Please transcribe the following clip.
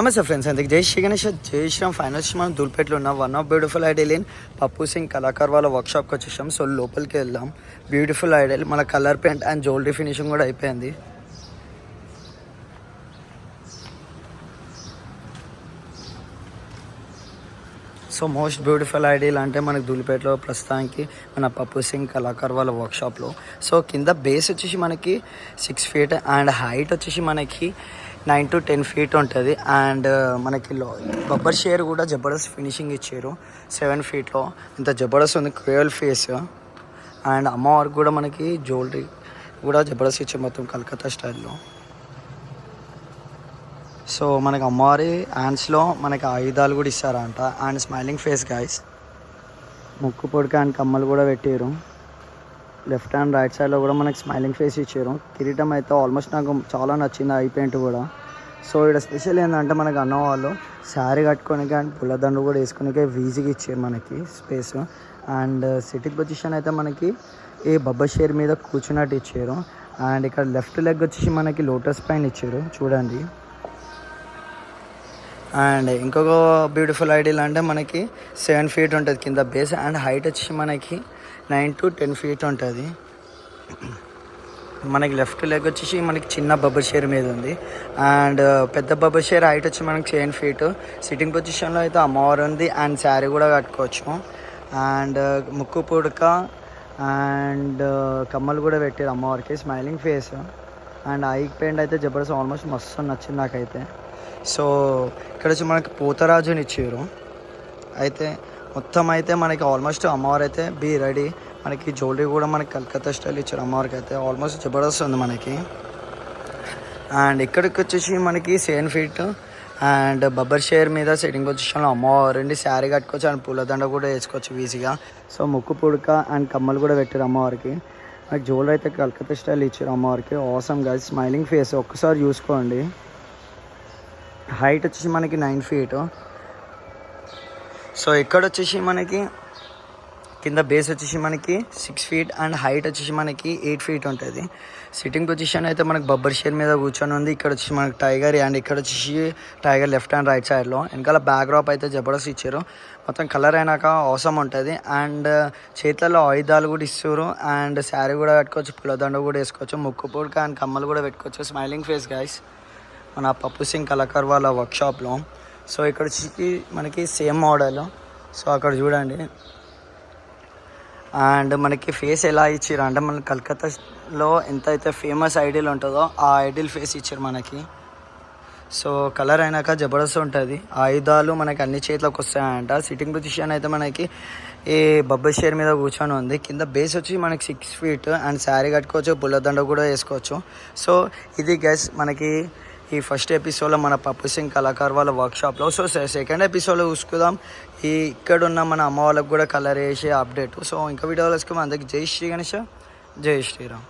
నమస్తే ఫ్రెండ్స్, అందుకే జై శ్రీ గణేష్ జై శ్రీరామ్. ఫైనల్స్ మనం దూల్పేటలో ఉన్న one of beautiful ideal in పప్పు సింగ్ కళాకార్ వాళ్ళ వర్క్షాప్కి వచ్చేసాం. సో లోపలికి వెళ్దాం. బ్యూటిఫుల్ ఐడియల్, మన colour paint and jewellery finishing కూడా అయిపోయింది. సో మోస్ట్ బ్యూటిఫుల్ ఐడియల్ అంటే మనకు దూల్పేటలో ప్రస్తుతానికి మన పప్పు సింగ్ కళాకార్ వాళ్ళ వర్క్షాప్లో. సో కింద బేస్ వచ్చేసి మనకి 6 feet అండ్ హైట్ వచ్చేసి మనకి 9 to 10 feet ఉంటుంది. అండ్ మనకి బబ్బర్ షేర్ కూడా జబర్దస్త్ ఫినిషింగ్ ఇచ్చారు 7 feetలో. ఇంత జబర్దస్త్ ఉంది, క్రియల్ ఫేస్. అండ్ అమ్మవారికి కూడా మనకి జ్యువెలరీ కూడా జబర్దస్త్ ఇచ్చారు, మొత్తం కలకత్తా స్టైల్లో. సో మనకి అమ్మవారి హ్యాండ్స్లో మనకి ఆయుధాలు కూడా ఇస్తారంట. And smiling face guys. ముక్కు పొడిక అండ్ కమ్మలు కూడా పెట్టారు. లెఫ్ట్ అండ్ రైట్ సైడ్లో కూడా మనకి స్మైలింగ్ ఫేస్ ఇచ్చారు. కిరీటం అయితే ఆల్మోస్ట్ నాకు చాలా నచ్చింది, ఐ పెయింట్ కూడా. సో ఇక్కడ స్పెషల్ ఏంటంటే మనకి అన్నవాళ్ళు శారీ కట్టుకోనికి అండ్ పుల్లదండు కూడా వేసుకునే ఈజీగా ఇచ్చారు మనకి స్పేస్. అండ్ సిట్టింగ్ పొజిషన్ అయితే మనకి ఈ బబ్బర్ షేర్ మీద కూర్చున్నట్టు ఇచ్చారు. అండ్ ఇక్కడ లెఫ్ట్ లెగ్ వచ్చేసి మనకి లోటస్ పైన ఇచ్చారు చూడండి. అండ్ ఇంకొక బ్యూటిఫుల్ ఐడియల్ అంటే మనకి 7 feet ఉంటుంది కింద బేస్. అండ్ హైట్ వచ్చి మనకి 9 to 10 feet ఉంటుంది. మనకి లెఫ్ట్ లెగ్ వచ్చేసి మనకి చిన్న బబ్బర్ షేర్ మీద ఉంది. అండ్ పెద్ద బబ్బర్ షేర్ హైట్ వచ్చి మనకి 7 feet. సిట్టింగ్ పొజిషన్లో అయితే అమ్మవారు ఉంది అండ్ శారీ కూడా కట్టుకోవచ్చు. అండ్ ముక్కు పుడక అండ్ కమ్మలు కూడా పెట్టారు అమ్మవారికి. Smiling face and I paint అయితే జబర్దస్త్, ఆల్మోస్ట్ మస్తు నచ్చింది నాకైతే. సో ఇక్కడ వచ్చి మనకి పూతరాజుని ఇచ్చారు. అయితే మొత్తం అయితే మనకి ఆల్మోస్ట్ అమ్మవారు అయితే బీ రెడీ. మనకి జ్యువెలరీ కూడా మనకి కలకత్తా స్టైల్ ఇచ్చారు అమ్మవారికి అయితే, ఆల్మోస్ట్ జబర్దస్త్ ఉంది మనకి. అండ్ ఇక్కడికి వచ్చేసి మనకి 7 feet అండ్ బబ్బర్ షేర్ మీద సెట్టింగ్ పొజిషన్లో అమ్మవారు అండి. శారీ కట్టుకోవచ్చు అండ్ పూలదండ కూడా వేసుకోవచ్చు ఈజీగా. సో ముక్కు పుడక అండ్ కమ్మలు కూడా పెట్టారు అమ్మవారికి. మనకి జ్యువెలరీ అయితే కలకత్తా స్టైల్ ఇచ్చారు అమ్మవారికి. Awesome guys. స్మైలింగ్ ఫేస్ ఒక్కసారి చూసుకోండి. హైట్ వచ్చేసి మనకి 9 feet. సో ఇక్కడ వచ్చేసి మనకి కింద బేస్ వచ్చేసి మనకి 6 feet అండ్ హైట్ వచ్చేసి మనకి 8 feet ఉంటుంది. సిట్టింగ్ పొజిషన్ అయితే మనకి బబ్బర్ షేర్ మీద కూర్చొని ఉంది. ఇక్కడ వచ్చేసి మనకి టైగర్ అండ్ ఇక్కడ వచ్చేసి టైగర్ లెఫ్ట్ అండ్ రైట్ సైడ్లో. వెనకాల బ్యాక్డ్రాప్ అయితే జబర్దస్త్ ఇచ్చారు. మొత్తం కలర్ అయినాక అవసరం ఉంటుంది. అండ్ చేతులలో ఆయుధాలు కూడా ఇస్తారు. అండ్ శారీ కూడా కట్టుకోవచ్చు, పుల్లదండ కూడా వేసుకోవచ్చు, ముక్కు పుడక అండ్ కమ్మలు కూడా పెట్టుకోవచ్చు. స్మైలింగ్ ఫేస్ గైస్ మన పప్పు సింగ్ కళాకార్ వాళ్ళ వర్క్షాప్లో. సో ఇక్కడ వచ్చి మనకి సేమ్ మోడల్. సో అక్కడ చూడండి. అండ్ మనకి ఫేస్ ఎలా ఇచ్చారు అంటే మన కలకత్తాలో ఎంత అయితే ఫేమస్ ఐడియల్ ఉంటుందో ఆ ఐడియల్ ఫేస్ ఇచ్చారు మనకి. సో కలర్ అయినాక జబర్దస్త్ ఉంటుంది. ఆయుధాలు మనకి అన్ని చేతిలోకి వస్తాయంట. సిట్టింగ్ పొజిషన్ అయితే మనకి ఈ బబ్బర్ షేర్ మీద కూర్చొని ఉంది. కింద బేస్ వచ్చి మనకి 6 feet అండ్ శారీ కట్టుకోవచ్చు, పుల్లదండ కూడా వేసుకోవచ్చు. సో ఇది గైస్ మనకి ఈ ఫస్ట్ ఎపిసోడ్లో మన పప్పు సింగ్ కళాకార్ వాళ్ళ వర్క్షాప్లో. సో సెకండ్ ఎపిసోడ్లో చూసుకుందాం ఇక్కడ ఉన్న మన అమ్మ వాళ్ళకి కూడా కలర్ వేసే అప్డేట్. సో ఇంకా వీడియోలో వేసుకుందాం. అందరికి జై శ్రీ గణేష్, జై శ్రీరామ్.